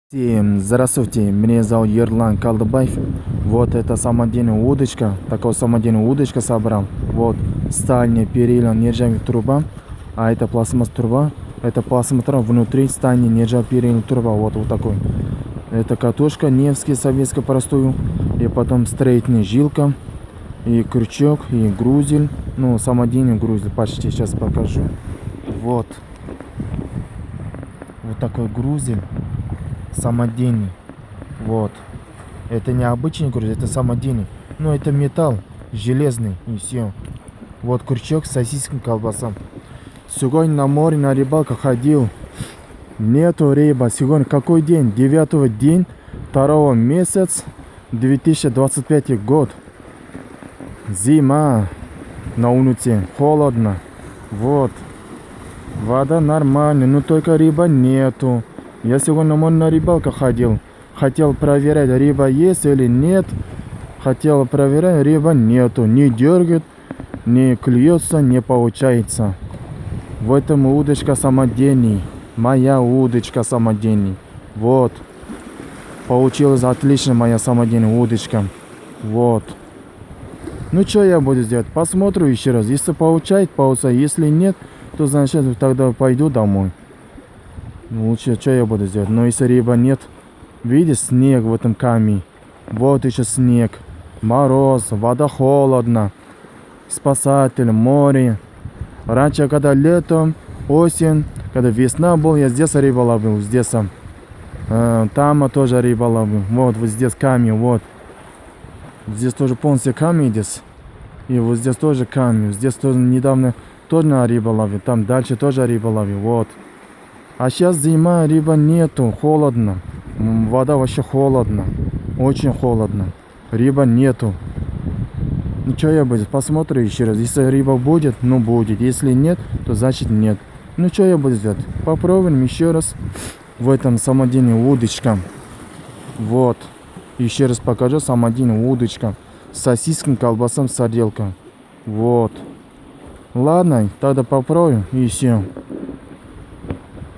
Всем здравствуйте, меня зовут Ерлан Калдыбаев. Вот это самодельная удочка, такая самодельная удочка собрал. Вот стальная перила нержавая труба, а это пластмасс труба. Это пластмасс труба, внутри стальная нержавая перила труба, вот такой. Это катушка Невский, советская простую, и потом строительная жилка, и крючок, и грузель. Ну, самодельный грузель, почти сейчас покажу. Вот такой грузель. Самодельный. Вот. Это не обычный груз, это самодельный. Но это металл, железный, и все. Вот крючок с сосисками, колбасом. Сегодня на море, на рыбалку ходил. Нету рыба. Сегодня какой день? 9-й день 2 месяц 2025 год. Зима. На улице холодно. Вот. Вода нормальная, но только рыба нету. Я сегодня на рыбалку ходил. Хотел проверять, рыба есть или нет. Хотел проверять, рыба нету. Не дергает, не клюется, не получается. В этом удочка самодельный. Моя удочка самодельный. Вот. Получилась отлично моя самодельная удочка. Вот. Ну что я буду делать? Посмотрю еще раз. Если получается. Если нет, то значит тогда пойду домой. Лучше что я буду делать? Но если рыба нет, видишь снег в этом камне. Вот еще снег. Мороз, вода холодно. Спасатель, море. Раньше, когда летом, осень, когда весна была, я здесь рыбу ловил. Здесь. Там тоже рыба ловил. Вот здесь камень, вот. Здесь тоже полностью камень здесь. И вот здесь тоже камень. Здесь тоже недавно тоже рыба ловил. Там дальше тоже рыба ловил. Вот. А сейчас зима, рыба нету, холодно. Вода вообще холодно. Очень холодно. Рыба нету. Ничего я буду, посмотрю еще раз. Если рыба будет, ну будет. Если нет, то значит нет. Ну что я буду делать? Попробуем еще раз. В этом самодельная удочка. Вот. Еще раз покажу самодельная удочка. С сосисками, колбасом, сарделка. Вот. Ладно, тогда попробуем и все.